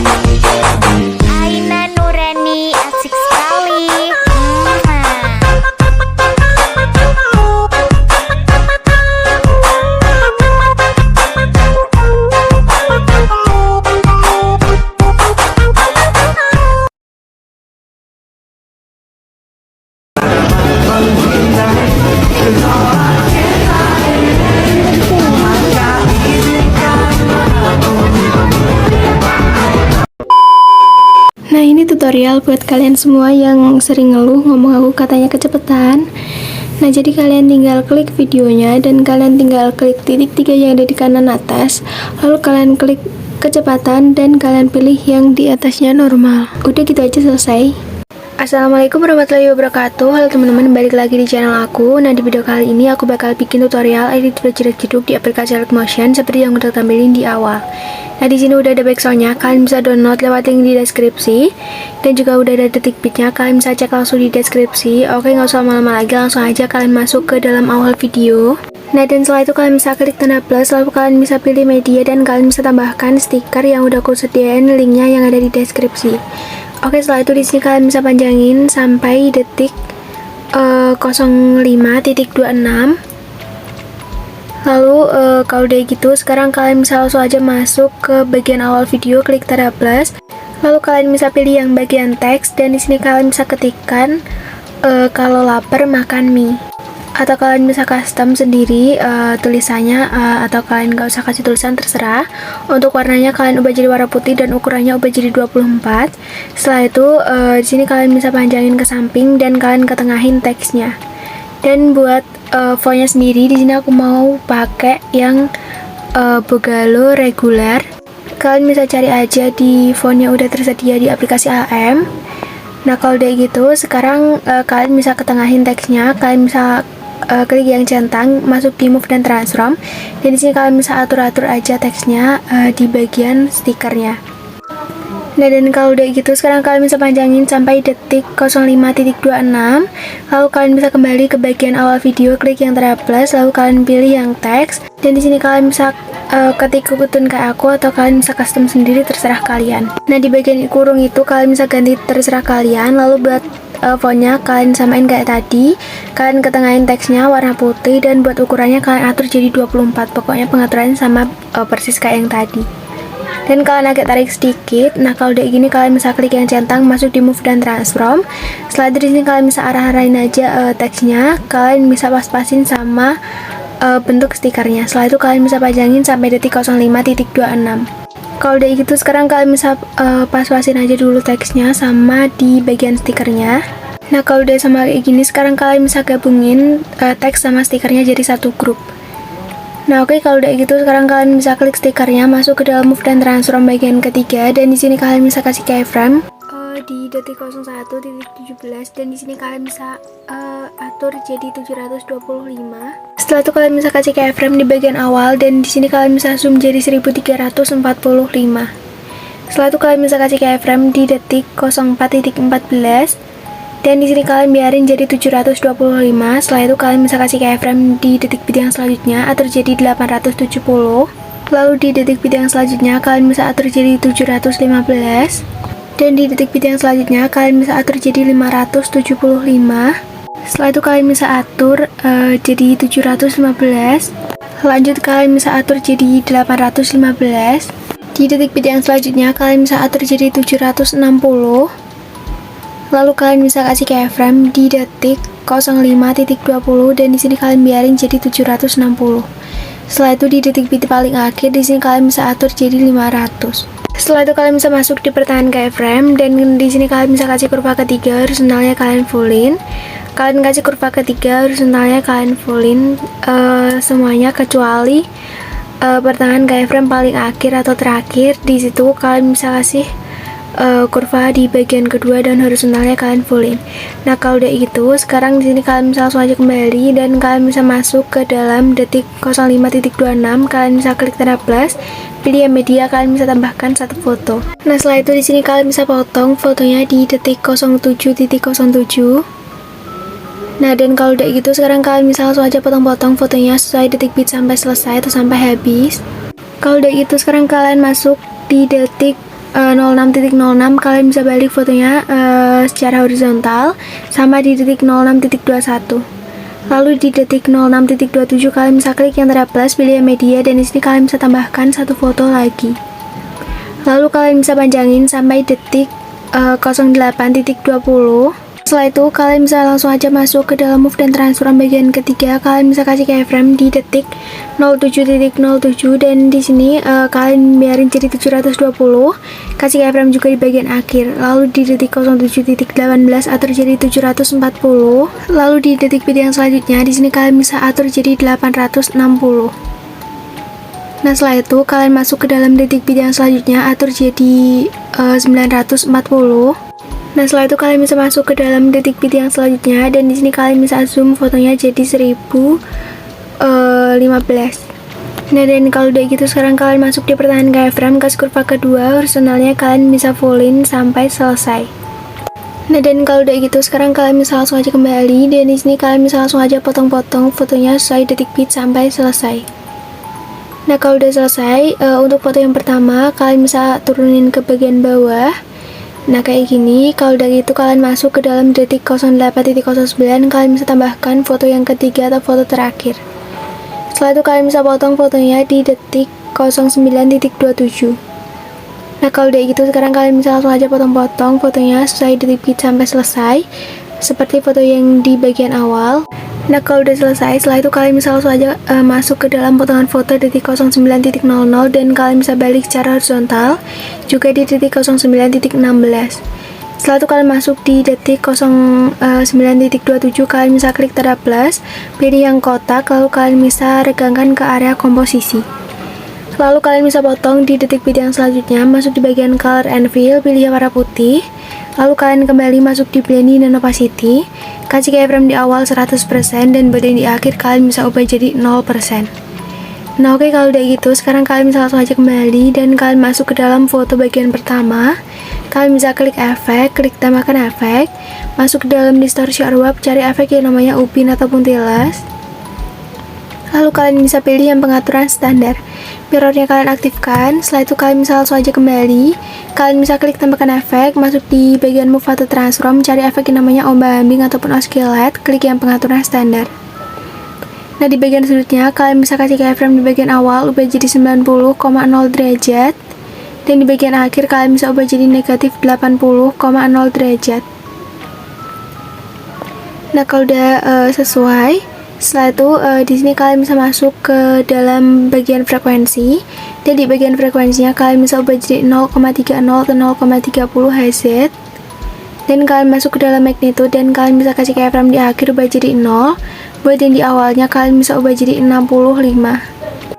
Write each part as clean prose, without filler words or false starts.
Aina Nurani asik sekali. Nah, ini tutorial buat kalian semua yang sering ngeluh ngomong aku katanya kecepatan. Nah, jadi kalian tinggal klik videonya dan kalian tinggal klik titik 3 yang ada di kanan atas. Lalu kalian klik kecepatan dan kalian pilih yang di atasnya normal. Udah gitu aja, selesai. Assalamualaikum warahmatullahi wabarakatuh. Halo teman-teman, balik lagi di channel aku. Nah, di video kali ini aku bakal bikin tutorial edit jedak jeduk di aplikasi Motion seperti yang udah tampilin di awal. Nah, di sini udah ada backsoundnya, kalian bisa download lewat link di deskripsi, dan juga udah ada detik beatnya, kalian bisa cek langsung di deskripsi. Oke, nggak usah lama-lama lagi, langsung aja kalian masuk ke dalam awal video. Nah, dan setelah itu kalian bisa klik tanda plus, lalu kalian bisa pilih media dan kalian bisa tambahkan stiker yang udah aku sediain, linknya yang ada di deskripsi. Oke, setelah itu di sini kalian bisa panjangin sampai detik 05.26. Lalu kalau udah gitu, sekarang kalian bisa langsung aja masuk ke bagian awal video, klik tanda plus. Lalu kalian bisa pilih yang bagian teks dan di sini kalian bisa ketikkan kalau lapar makan mie. Atau kalian bisa custom sendiri tulisannya, atau kalian nggak usah kasih tulisan, terserah. Untuk warnanya kalian ubah jadi warna putih dan ukurannya ubah jadi 24. Setelah itu di sini kalian bisa panjangin ke samping dan kalian ketengahin teksnya. Dan buat fontnya sendiri di sini aku mau pakai yang Bogalo regular. Kalian bisa cari aja di font yang udah tersedia di aplikasi AM. Nah, kalau udah gitu, sekarang kalian bisa ketengahin teksnya. Kalian bisa klik yang centang, masuk di move dan transform. Dan di sini kalian bisa atur-atur aja teksnya di bagian stikernya. Nah, dan kalau udah gitu, sekarang kalian bisa panjangin sampai detik 05.26. Lalu kalian bisa kembali ke bagian awal video, klik yang tanda plus, lalu kalian pilih yang teks. Dan di sini kalian bisa ketik button kayak aku, atau kalian bisa custom sendiri, terserah kalian. Nah, di bagian kurung itu kalian bisa ganti terserah kalian. Lalu buat fontnya kalian samain kayak tadi, kalian ketengahin teksnya warna putih, dan buat ukurannya kalian atur jadi 24. Pokoknya pengaturannya sama persis kayak yang tadi. Dan kalian agak tarik sedikit. Nah, kalau udah gini kalian bisa klik yang centang, masuk di move dan transform. Setelah itu di sini kalian bisa arah-arahin aja teksnya. Kalian bisa pas-pasin sama bentuk stikernya. Setelah itu kalian bisa panjangin sampai detik 05.26. Kalau udah gitu, sekarang kalian bisa pas-pasin aja dulu teksnya sama di bagian stikernya. Nah, kalau udah sama kayak gini, sekarang kalian bisa gabungin teks sama stikernya jadi satu grup. Nah, oke, kalau udah gitu, sekarang kalian bisa klik stikernya, masuk ke dalam move dan transform bagian ketiga, dan di sini kalian bisa kasih keyframe di detik 01.17, dan di sini kalian bisa atur jadi 725. Setelah itu kalian bisa kasih keyframe di bagian awal, dan di sini kalian bisa zoom jadi 1345. Setelah itu kalian bisa kasih keyframe di detik 04.14. Dan di sini kalian biarin jadi 725. Setelah itu kalian bisa kasih keyframe di detik bit yang selanjutnya, atur jadi 870. Lalu di detik bit yang selanjutnya kalian bisa atur jadi 715. Dan di detik bit yang selanjutnya kalian bisa atur jadi 575. Setelah itu kalian bisa atur jadi 715. Lanjut kalian bisa atur jadi 815. Di detik bit yang selanjutnya kalian bisa atur jadi 760. Lalu kalian bisa kasih keyframe di detik 05.20, dan di sini kalian biarin jadi 760. Setelah itu di detik bit paling akhir di sini kalian bisa atur jadi 500. Setelah itu kalian bisa masuk di pertahanan keyframe, dan di sini kalian bisa kasih kurva ketiga, horizontalnya kalian fullin. Kalian kasih kurva ketiga, horizontalnya kalian fullin semuanya kecuali pertahanan keyframe paling akhir atau terakhir. Di situ kalian bisa kasih kurva di bagian kedua dan horizontalnya kalian fullin. Nah, kalau udah gitu, sekarang di sini kalian bisa langsung aja kembali dan kalian bisa masuk ke dalam detik 05.26. Kalian bisa klik tanda plus, pilih yang media, kalian bisa tambahkan satu foto. Nah, setelah itu di sini kalian bisa potong fotonya di detik 07.07. Nah, dan kalau udah gitu, sekarang kalian bisa langsung aja potong-potong fotonya sesuai detik bit sampai selesai atau sampai habis. Kalau udah gitu, sekarang kalian masuk di detik 06.06 kalian bisa balik fotonya secara horizontal, sama di detik 06.21. Lalu di detik 06.27 kalian bisa klik yang tanda plus, pilih media, dan di sini kalian bisa tambahkan satu foto lagi. Lalu kalian bisa panjangin sampai detik 08.20. Setelah itu kalian bisa langsung aja masuk ke dalam move dan transform bagian ketiga. Kalian bisa kasih keyframe di detik 07.07 dan di sini kalian biarin jadi 720. Kasih keyframe juga di bagian akhir. Lalu di detik 07.18 atur jadi 740. Lalu di detik video yang selanjutnya di sini kalian bisa atur jadi 860. Nah, setelah itu kalian masuk ke dalam detik video yang selanjutnya, atur jadi 940. Nah, setelah itu kalian bisa masuk ke dalam detik video yang selanjutnya, dan di sini kalian bisa zoom fotonya jadi 1015. Nah, dan kalau udah gitu sekarang kalian masuk di pertahanan keyframe, kasih kurva kedua, horizontalnya kalian bisa fullin sampai selesai. Nah, dan kalau udah gitu sekarang kalian bisa langsung aja kembali, dan di sini kalian bisa langsung aja potong-potong fotonya sesuai detik bit sampai selesai. Nah, kalau udah selesai, untuk foto yang pertama kalian bisa turunin ke bagian bawah. Nah, kayak gini. Kalau dari itu kalian masuk ke dalam detik 08.09, kalian bisa tambahkan foto yang ketiga atau foto terakhir. Setelah itu kalian bisa potong fotonya di detik 09.27. Nah, kalau udah gitu sekarang kalian bisa langsung aja potong-potong fotonya sesuai detik bit sampai selesai, seperti foto yang di bagian awal. Nah, kalau udah selesai, setelah itu kalian bisa langsung aja masuk ke dalam potongan foto detik 09.00 dan kalian bisa balik secara horizontal juga di detik 09.16. Setelah itu kalian masuk di detik 09.27, kalian bisa klik tanda plus, pilih yang kotak, lalu kalian bisa regangkan ke area komposisi. Lalu kalian bisa potong di detik video yang selanjutnya, masuk di bagian color and fill, pilih warna putih. Lalu kalian kembali masuk di blending dan opacity, kasih keyframe di awal 100% dan bagian di akhir kalian bisa ubah jadi 0%. Nah, oke, kalau udah gitu sekarang kalian bisa langsung aja kembali dan kalian masuk ke dalam foto bagian pertama. Kalian bisa klik efek, klik tambahkan efek, masuk ke dalam distortion or warp, cari efek yang namanya upin ataupun tiles. Lalu kalian bisa pilih yang pengaturan standar, mirrornya kalian aktifkan. Setelah itu kalian bisa langsung aja kembali, kalian bisa klik tambahkan efek, masuk di bagian move atau transform, cari efek yang namanya ombak ambing ataupun oscillate, klik yang pengaturan standar. Nah, di bagian sudutnya kalian bisa kasih keyframe di bagian awal ubah jadi 90,0 derajat, dan di bagian akhir kalian bisa ubah jadi negatif 80,0 derajat. Nah, kalau udah sesuai, setelah itu di sini kalian bisa masuk ke dalam bagian frekuensi, dan di bagian frekuensinya kalian bisa ubah jadi 0,30 atau 0,30 Hz, dan kalian masuk ke dalam magnitude dan kalian bisa kasih keyframe di akhir ubah jadi 0, buat yang di awalnya kalian bisa ubah jadi 65.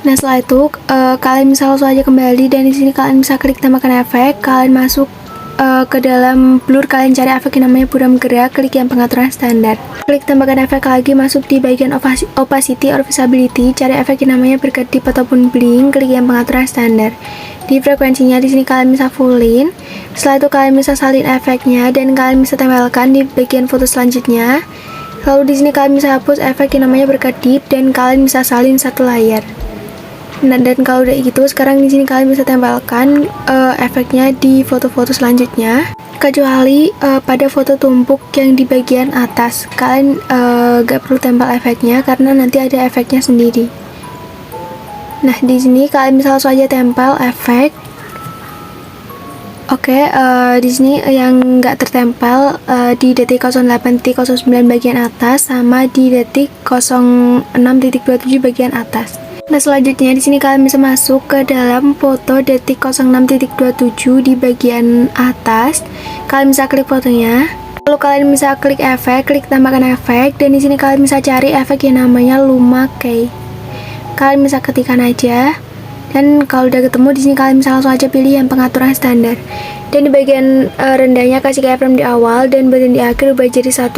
Nah, setelah itu kalian bisa langsung aja kembali dan di sini kalian bisa klik tambahkan efek, kalian masuk ke dalam blur, kalian cari efek yang namanya buram gerak, klik yang pengaturan standar, klik tambahkan efek lagi, masuk di bagian opacity or visibility, cari efek yang namanya berkedip ataupun blink, klik yang pengaturan standar. Di frekuensinya di sini kalian bisa fullin. Setelah itu kalian bisa salin efeknya dan kalian bisa tempelkan di bagian foto selanjutnya. Lalu di sini kalian bisa hapus efek yang namanya berkedip dan kalian bisa salin satu layar. Nah, dan kalau udah gitu sekarang di sini kalian bisa tempelkan efeknya di foto-foto selanjutnya, kecuali pada foto tumpuk yang di bagian atas kalian gak perlu tempel efeknya karena nanti ada efeknya sendiri. Nah, di sini kalian bisa langsung aja tempel efek. Oke, di sini yang nggak tertempel di detik 08.09 bagian atas sama di detik 06.27 bagian atas. Nah, selanjutnya di sini kalian bisa masuk ke dalam foto detik 06.27 di bagian atas. Kalian bisa klik fotonya. Lalu kalian bisa klik efek, klik tambahkan efek, dan di sini kalian bisa cari efek yang namanya Luma Key. Kalian bisa ketikkan aja. Dan kalau udah ketemu di sini kalian bisa langsung aja pilih yang pengaturan standar. Dan di bagian rendahnya kasih keyframe di awal dan bagian di akhir ubah jadi 1,000.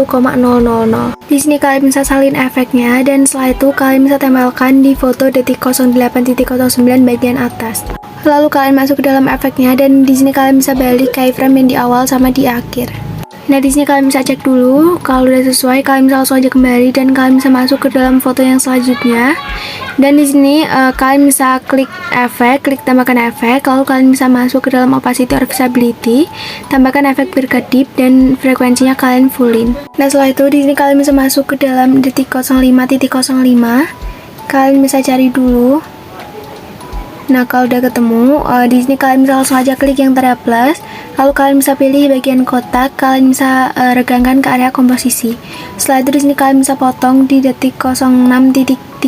Di sini kalian bisa salin efeknya dan setelah itu kalian bisa tempelkan di foto detik 08.09 bagian atas. Lalu kalian masuk ke dalam efeknya dan di sini kalian bisa balik keyframe yang di awal sama di akhir. Nah, di sini kalian bisa cek dulu. Kalau udah sesuai, kalian bisa langsung aja kembali dan kalian bisa masuk ke dalam foto yang selanjutnya. Dan di sini kalian bisa klik efek, klik tambahkan efek, lalu kalian bisa masuk ke dalam opacity or visibility, tambahkan efek berkedip dan frekuensinya kalian fullin. Nah, setelah itu di sini kalian bisa masuk ke dalam detik 05.05. Kalian bisa cari dulu. Nah, kalau udah ketemu, di sini kalian bisa langsung aja klik yang tanda plus, lalu kalian bisa pilih bagian kotak, kalian bisa regangkan ke area komposisi. Setelah itu di sini kalian bisa potong di detik 06.13,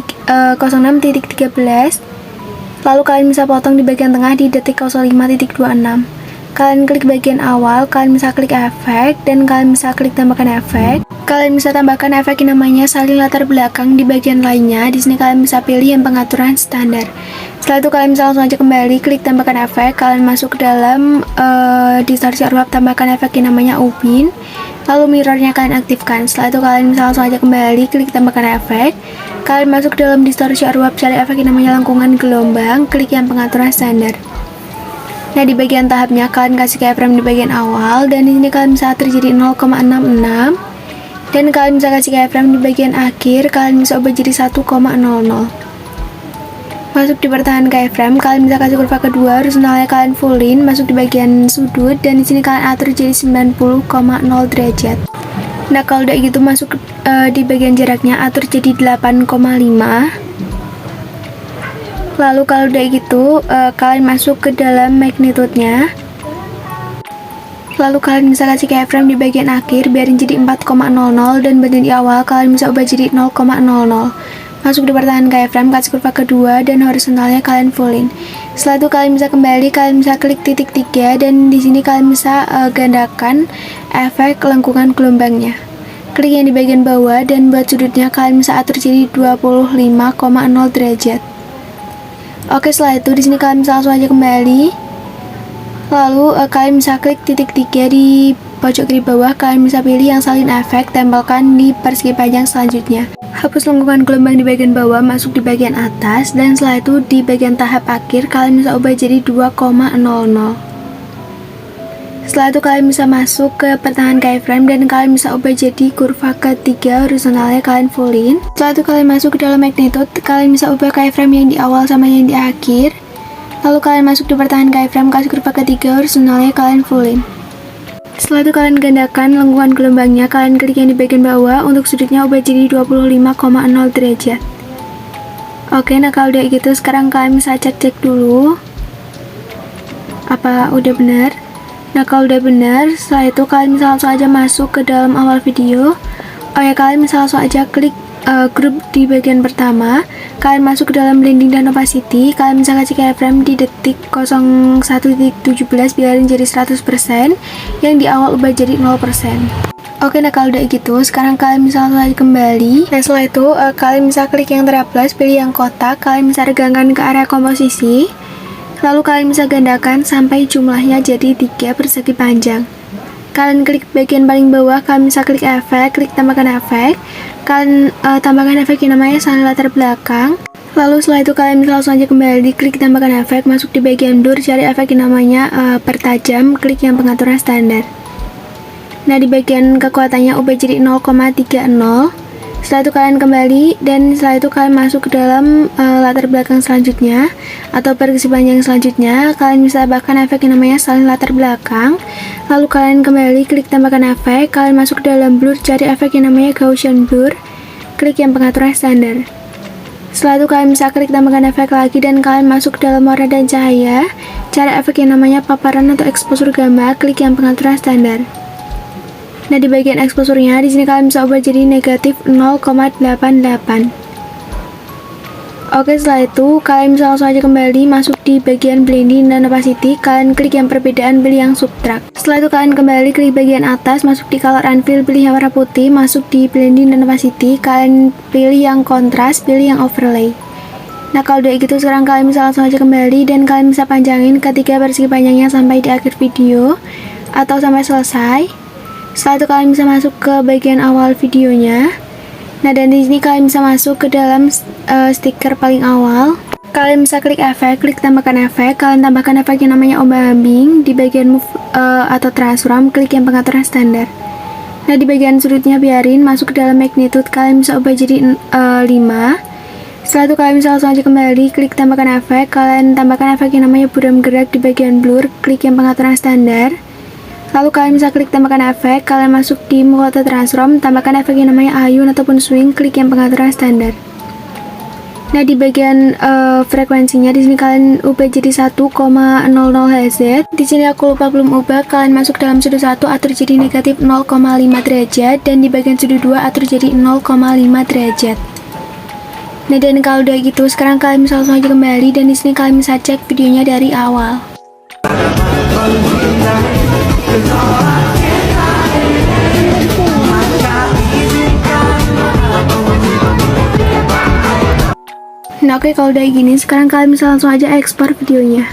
lalu kalian bisa potong di bagian tengah di detik 05.26. Kalian klik bagian awal, kalian bisa klik efek, dan kalian bisa klik tambahkan efek. Kalian bisa tambahkan efek yang namanya salin latar belakang di bagian lainnya. Di sini kalian bisa pilih yang pengaturan standar. Setelah itu kalian bisa langsung aja kembali klik tambahkan efek. Kalian masuk ke dalam distorsi overlap, tambahkan efek yang namanya ubin. Lalu mirrornya kalian aktifkan. Setelah itu kalian bisa langsung aja kembali klik tambahkan efek. Kalian masuk ke dalam distorsi overlap, cari efek yang namanya lengkungan gelombang. Klik yang pengaturan standar. Nah, di bagian tahapnya kalian kasih keyframe di bagian awal, dan di sini kalian bisa atur jadi 0,66, dan kalian bisa kasih keyframe di bagian akhir, kalian bisa ubah jadi 1,00. Masuk di pertahanan keyframe, kalian bisa kasih kurva kedua, horizontalnya kalian fullin, masuk di bagian sudut, dan di sini kalian atur jadi 90,0 derajat. Nah, kalau udah gitu masuk di bagian jaraknya atur jadi 8,5. Lalu kalau udah gitu, kalian masuk ke dalam magnitude-nya. Lalu kalian bisa kasih keyframe di bagian akhir, biarin jadi 4,00, dan bagian di awal kalian bisa ubah jadi 0,00. Masuk di pertahanan keyframe, kasih kurva kedua, dan horizontalnya kalian fullin. Setelah itu kalian bisa kembali, kalian bisa klik titik 3, dan di sini kalian bisa gandakan efek lengkungan gelombangnya. Klik yang di bagian bawah, dan buat sudutnya kalian bisa atur jadi 25,0 derajat. Oke, setelah itu di sini kalian bisa langsung aja kembali. Lalu kalian bisa klik titik 3 di pojok kiri bawah, kalian bisa pilih yang salin efek, tempelkan di persegi panjang selanjutnya. Hapus lengkungan gelombang di bagian bawah, masuk di bagian atas, dan setelah itu di bagian tahap akhir kalian bisa ubah jadi 2,00. Setelah itu kalian bisa masuk ke pertahanan keyframe, dan kalian bisa ubah jadi kurva ketiga, horizontalnya kalian fullin. Setelah itu kalian masuk ke dalam magnitude, kalian bisa ubah keyframe yang di awal sama yang di akhir. Lalu kalian masuk di pertahanan keyframe, kasih kurva ketiga, horizontalnya kalian fullin. Setelah itu kalian gandakan lengkungan gelombangnya, kalian klik yang di bagian bawah, untuk sudutnya ubah jadi 25,0 derajat. Oke, nah kalau udah gitu sekarang kalian bisa cek dulu apa udah benar. Nah, kalau udah benar, setelah itu kalian bisa langsung aja masuk ke dalam awal video. Oh ya, kalian bisa langsung aja klik grup di bagian pertama. Kalian masuk ke dalam blending dan opacity. Kalian bisa kasih keyframe di detik 01.17, biarin jadi 100%. Yang di awal ubah jadi 0%. Oke, nah kalau udah gitu, sekarang kalian bisa langsung aja kembali. Nah, setelah itu kalian bisa klik yang tanda plus, pilih yang kotak. Kalian bisa regangkan ke area komposisi. Lalu kalian bisa gandakan sampai jumlahnya jadi 3 persegi panjang. Kalian klik bagian paling bawah, kalian bisa klik efek, klik tambahkan efek. Kalian tambahkan efek yang namanya salin latar belakang. Lalu setelah itu kalian bisa langsung aja kembali, klik tambahkan efek, masuk di bagian blur, cari efek yang namanya pertajam, klik yang pengaturan standar. Nah, di bagian kekuatannya ubah jadi 0,30. Setelah itu kalian kembali, dan setelah itu kalian masuk ke dalam latar belakang selanjutnya atau persegi panjang selanjutnya. Kalian bisa tambahkan efek yang namanya salin latar belakang. Lalu kalian kembali, klik tambahkan efek. Kalian masuk ke dalam blur, cari efek yang namanya Gaussian blur, klik yang pengaturan standar. Setelah itu kalian bisa klik tambahkan efek lagi, dan kalian masuk ke dalam warna dan cahaya, cari efek yang namanya paparan atau exposure gamma, klik yang pengaturan standar. Nah, di bagian exposure-nya, di sini kalian bisa ubah jadi negatif 0,88. Oke, setelah itu kalian bisa langsung aja kembali masuk di bagian blending dan opacity. Kalian klik yang perbedaan, pilih yang subtract. Setelah itu kalian kembali klik bagian atas, masuk di color and fill, pilih yang warna putih, masuk di blending dan opacity. Kalian pilih yang kontras, pilih yang overlay. Nah, kalau udah gitu sekarang kalian bisa langsung aja kembali, dan kalian bisa panjangin ketiga persegi panjangnya sampai di akhir video atau sampai selesai. Setelah itu kalian bisa masuk ke bagian awal videonya. Nah, dan di sini kalian bisa masuk ke dalam stiker paling awal. Kalian bisa klik efek, klik tambahkan efek. Kalian tambahkan efek yang namanya ombak ambing di bagian move atau transform, klik yang pengaturan standar. Nah, di bagian sudutnya biarin masuk ke dalam magnitude, kalian bisa ubah jadi 5. Setelah itu kalian bisa langsung aja kembali, klik tambahkan efek, kalian tambahkan efek yang namanya buram gerak di bagian blur, klik yang pengaturan standar. Lalu kalian bisa klik tambahkan efek, kalian masuk di Multiphoto Transform, tambahkan efek yang namanya ayun ataupun swing, klik yang pengaturan standar. Nah, di bagian frekuensinya di sini kalian ubah jadi 1,00 Hz. Di sini aku lupa belum ubah, kalian masuk dalam sudut 1 atur jadi negatif 0,5 derajat dan di bagian sudut 2 atur jadi 0,5 derajat. Nah, dan kalau udah gitu sekarang kalian bisa langsung aja kembali dan di sini kalian bisa cek videonya dari awal. Nah, oke, kalau udah gini sekarang kalian bisa langsung aja ekspor videonya.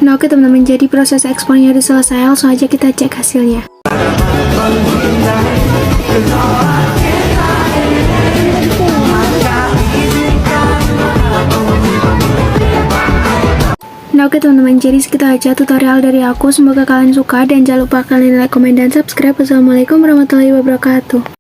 Nah, oke teman-teman, jadi proses ekspornya udah selesai, langsung aja kita cek hasilnya. Nah, oke teman-teman, jadi segitu aja tutorial dari aku, semoga kalian suka dan jangan lupa kalian like, komen, dan subscribe. Wassalamualaikum warahmatullahi wabarakatuh.